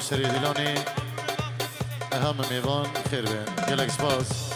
سری دیلانی اهم میوان خیر بین گلک سپاس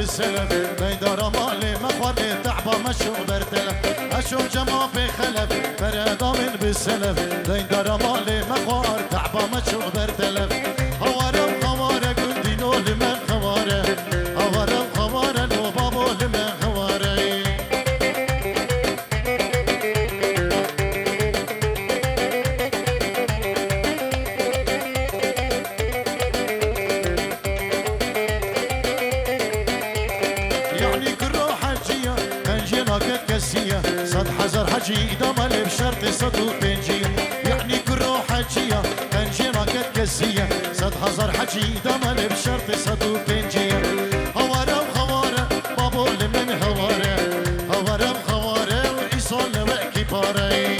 بالسلف بيدار مالي مخواني تعبى مشوق برتلف أشوف جمع بخلف بردامن بالسلف بيدار مالي مخوار تعبى مشوق برتلف هوارم خواره قلدي نول من خواره هوارم خواره لو بابو لمن خواره صد حزر حجي دمل بشرط صدو بنجية يعني كرو حجية كنجي راكت كسية صد حزر حجي دمل بشرط صدو بنجية هوارا وخوارا بابول من هوارا هوارا وخوارا وإيصال وأكي باري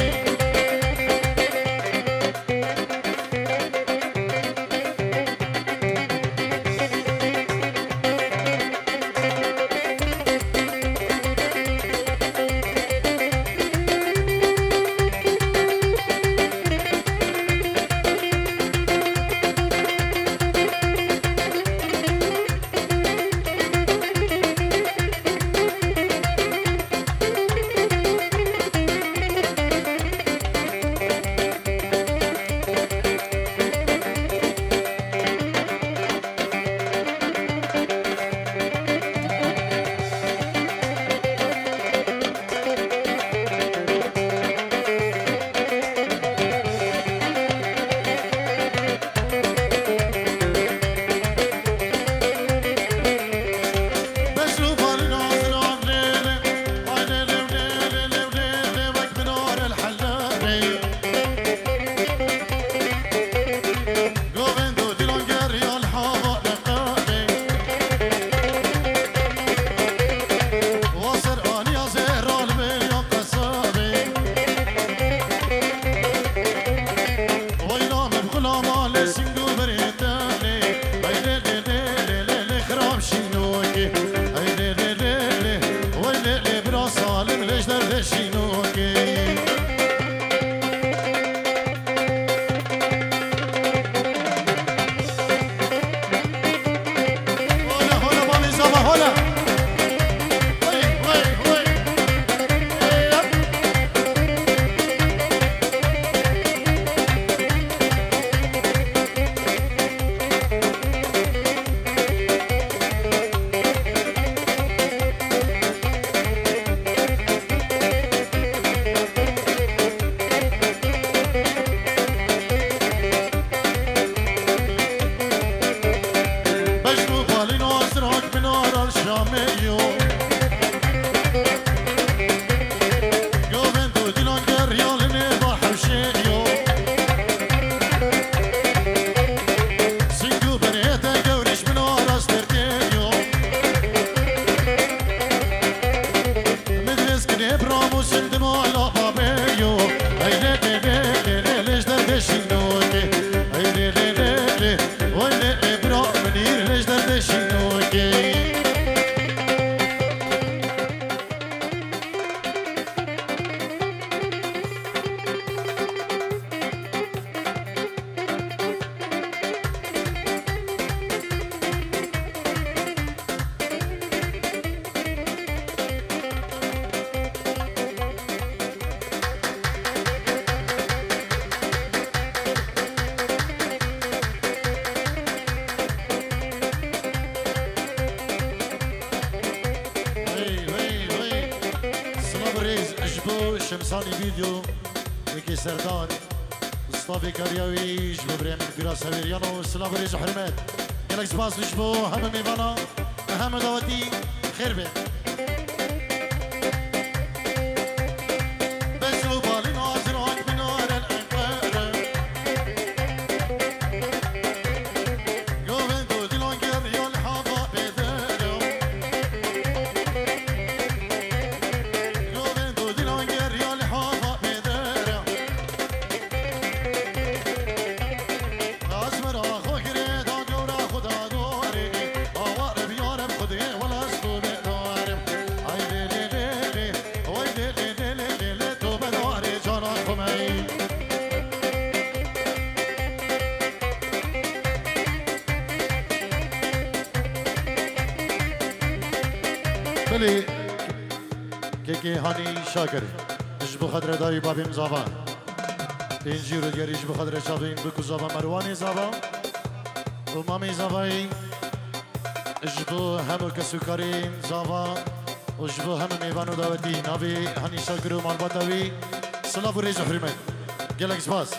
شمسانی ویدیو یکی سردار مصطفی کاریاوی جبو بریم فراس هویریانو سلام ریز حرمت گلک سپاس جبو همه میوانا همه دعوتی خیر به بسلو بالین آزران بنار الانقار گوهندو دیلان گریال حاضا بدرو گوهندو دیلان گریال حاضا بدرو آزمر آخو گرید آگورا خدا دوری آوار بیارم خودی ولا اسلو بدارم بلي كيكي هاني شاكر اجبو خدر داي بابي مزابا بينجي رجال اجبو خدر شابين بكو زابا مرواني زابا ومامي زاباي اجبو همو كسوكارين زابا وجبو هم ميوانو داوتي نابي هاني شاكر ومالباتاوي صلاة وريز وحرمت قالك سباس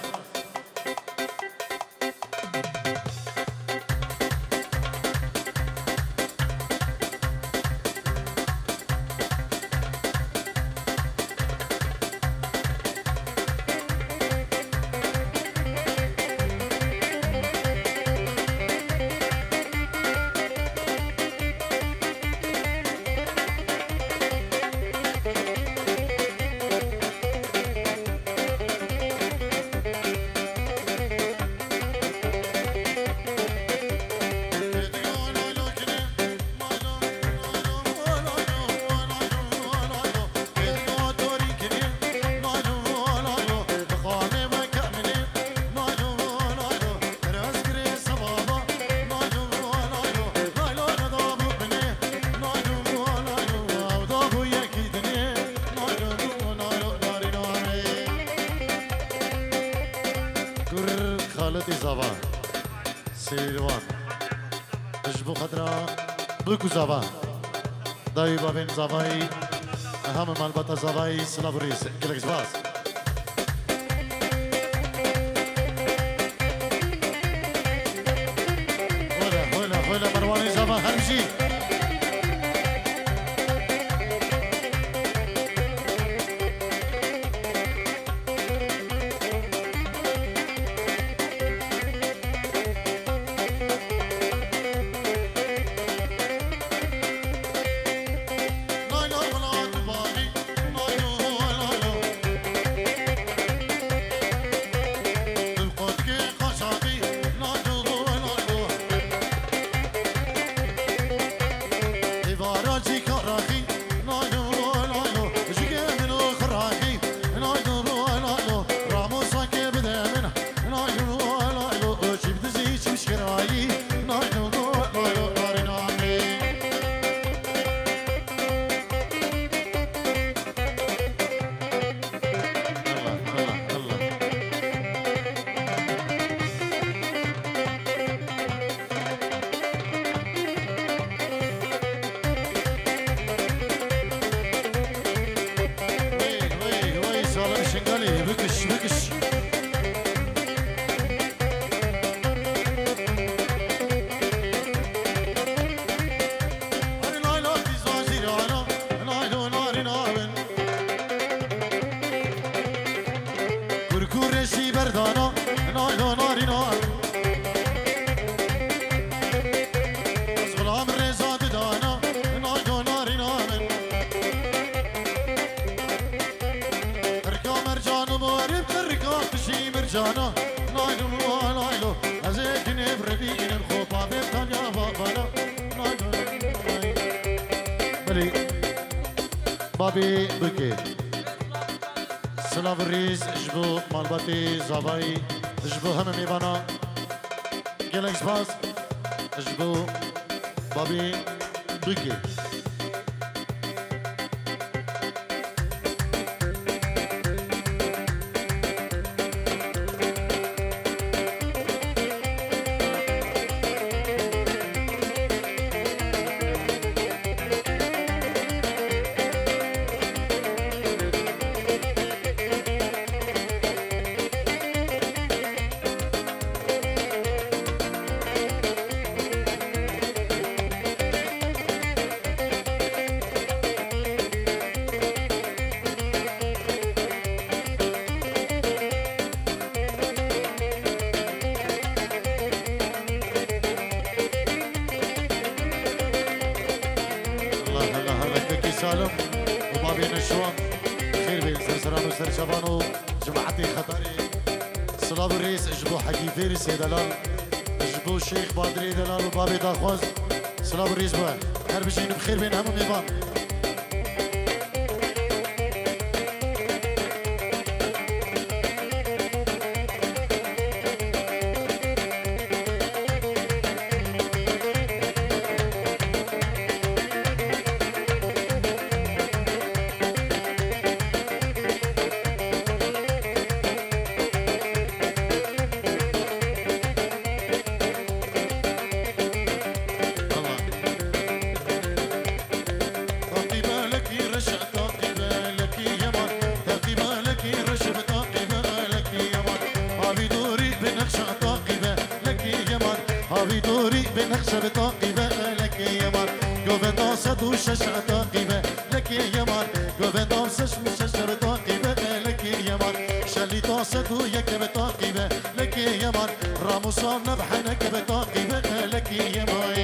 سيروان اجبو خضرا بكو زابا داي بابين زاباي اهم مالباتا زاباي سلابوريس كلك زباس هولا مرواني زابا همشي جانا نايلو نايلو ازيك نبردي الخوفا بتانيا بابا نايلو بلي بابي بكي سلاف الريز اجبو مالباتي زاباي اجبو هم ميبانا جالكس باس اجبو بابي بكي سالم وبابي نشوان خير بين سرسران وسرشبان وجماعتي خطري صلاب الرئيس اجبو حكي فارس يا دلال اجبو الشيخ بادري دلال وبابي داخوز صلاب الرئيس بقى هر بجين بخير بين هم ميبان بنخشة بتعقبة لك يا مار قوفن صد وشاشة تعقبة لك يا مار قوفن شاشة بتعقبة لك يا مار شالي تصد وياك بتعقبة لك يا مار راموسان نبحنك بتعقبة لك يا مار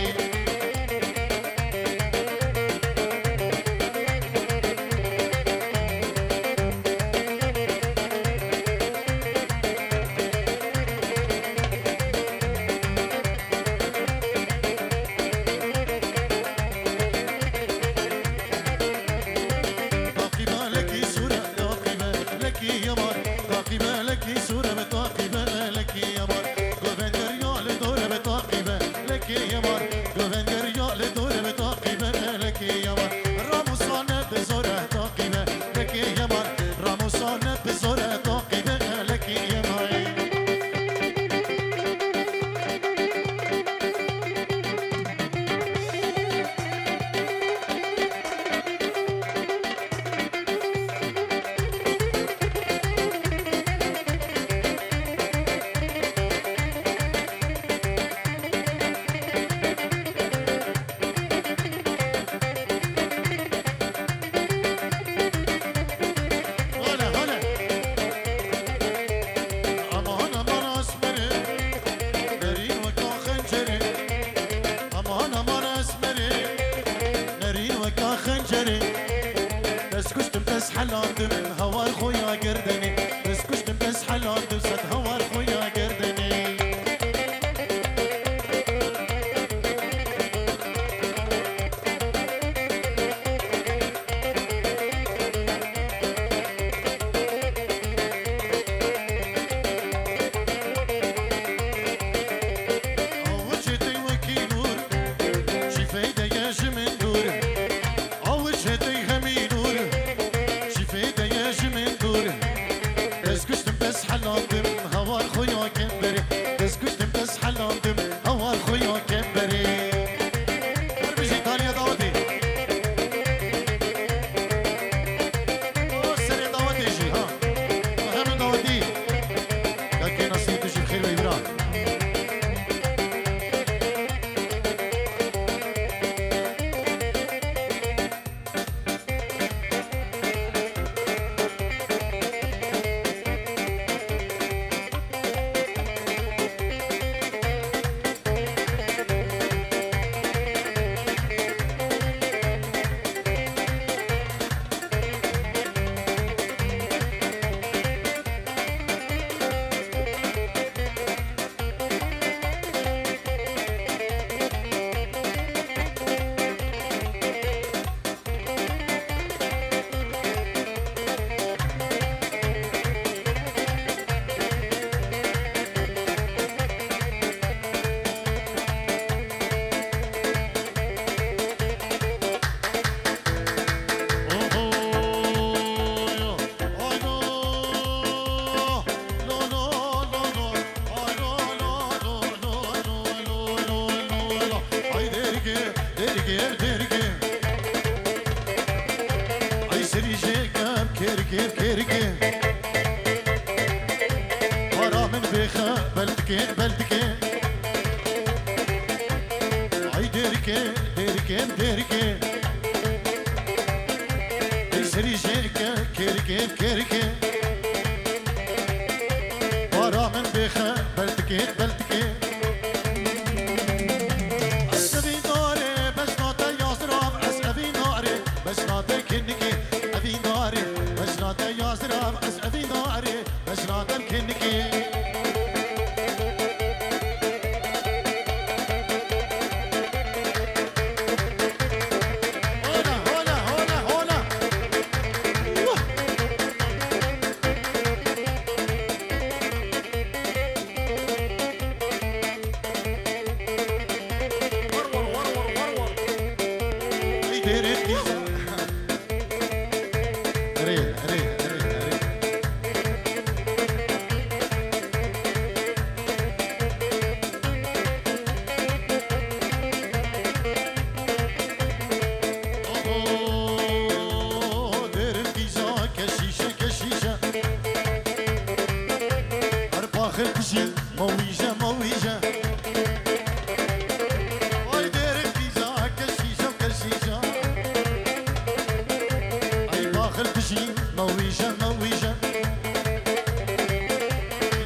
مويجة مويجة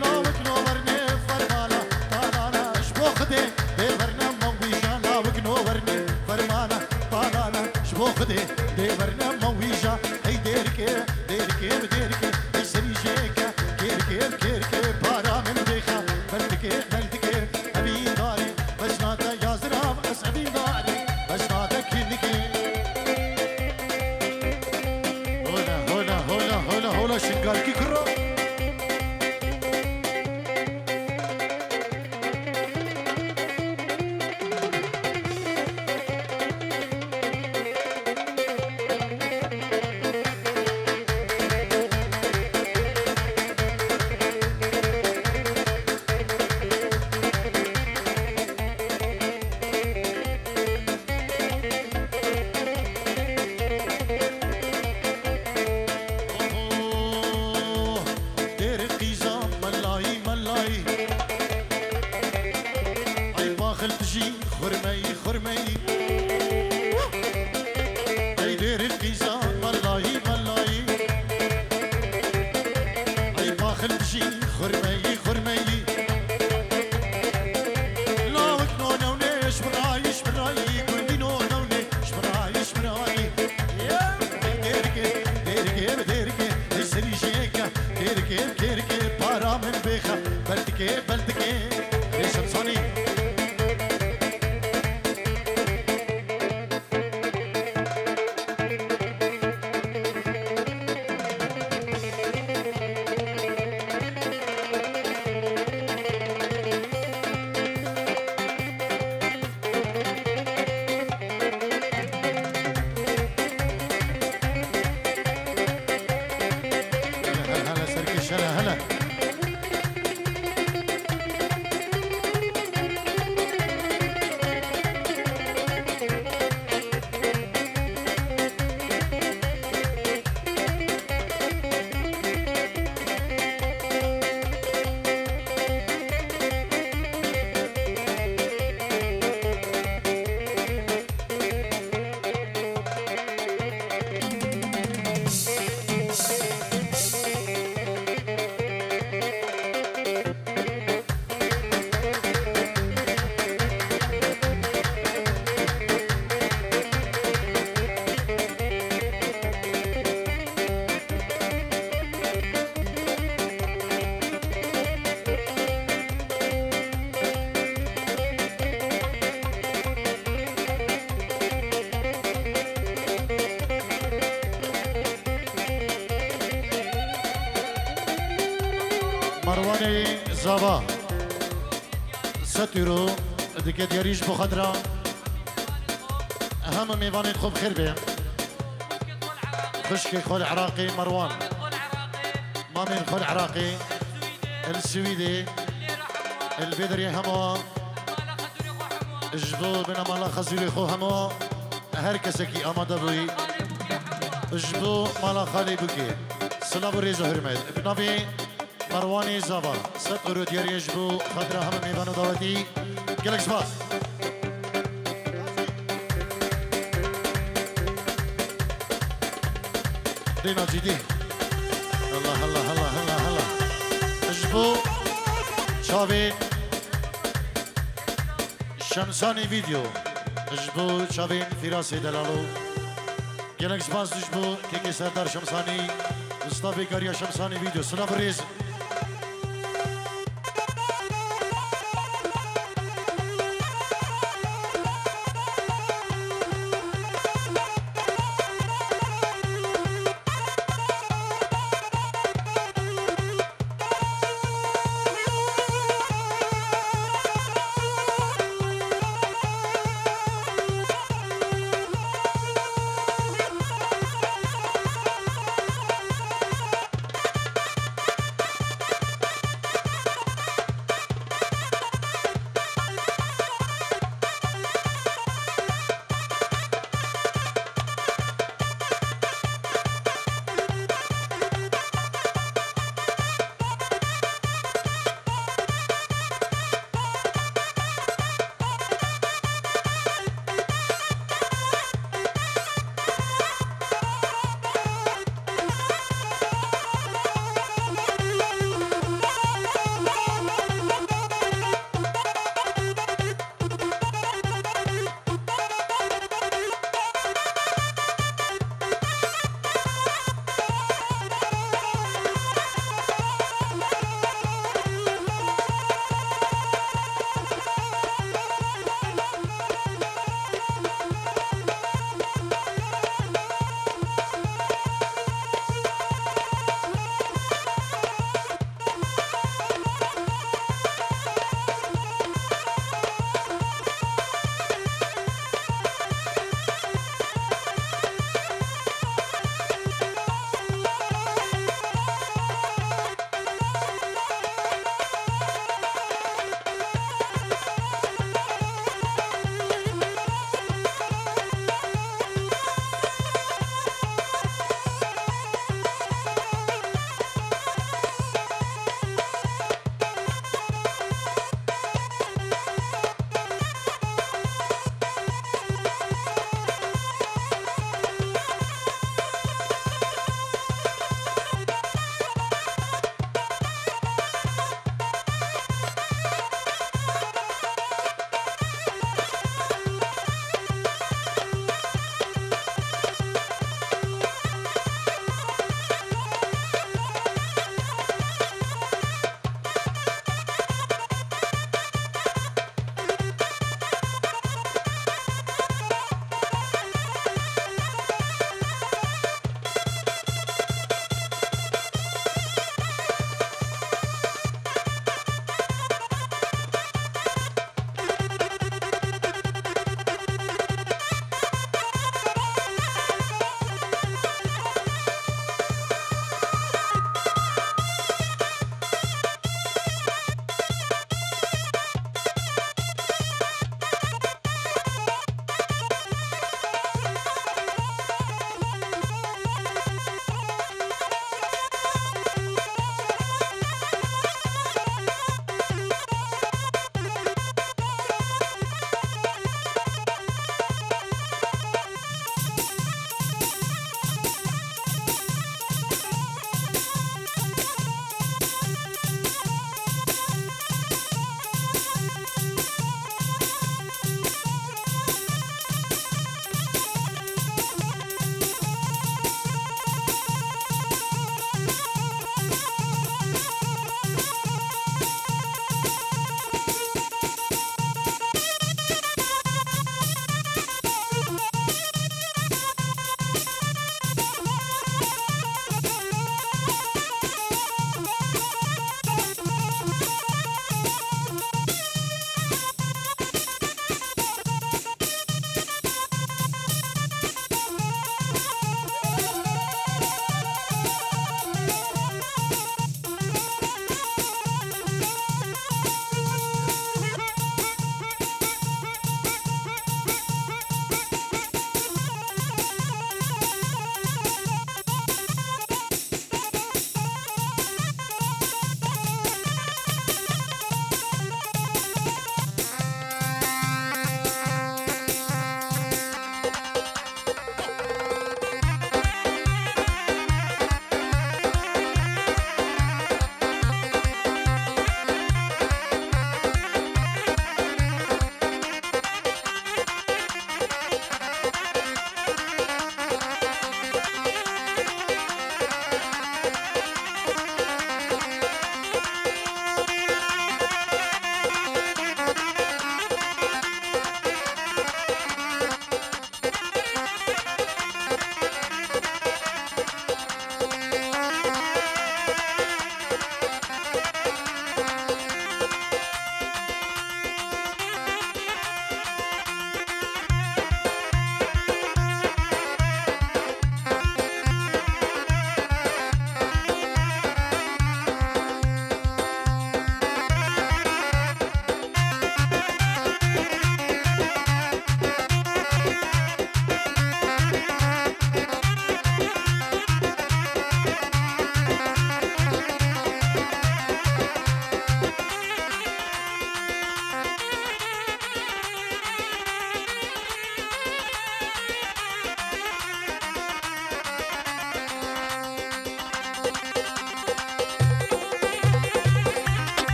لاوك نورني فرمانة طالانا شبوخدي ديبرنا مويجة لاوك نورني فرمانة طالانا شبوخدي ديبرنا مويجة هي ديركي ديركي ديركي هي سريجيكا كيركي كيركي بارا من بيخا بلدكي بلدكي أبي داري بس ناتا يا زراب أسعبي داري بس ناتا كينكي هولا شنقال كي كرو خرمي خرمي اي دير الكيزان ملاي ملاي اي باخل تجي خرمي خرمي لا وكنو نونيش برايش براي كندي نو نونيش برايش براي ديركي ديركي ديركي السريجيكا ديركي ديركي بارا من بيخا بلدكي بلدكي ليش مصاني مرواني زابا ستيرو ديكي دياريش بخضرة أهم ميواني خوب خير بيه خشكي خول عراقي مروان مامي خول عراقي السويدي البدري همو اجبو بنا مالا خزولي خو همو هر كسكي آماده بوي اجبو مالا خالي بوكي سلام ريزو هرمد بنابي مرواني زابا ست قرود دياري اجبو خضرة هم ميوانو دولتي قلق سباس دينا جدي الله الله الله الله الله اجبو شابي شمساني فيديو اجبو شابين فراسي دلالو قلق سباس اجبو كيكي سردار شمساني مصطفى كاريا شمساني فيديو سلام الريز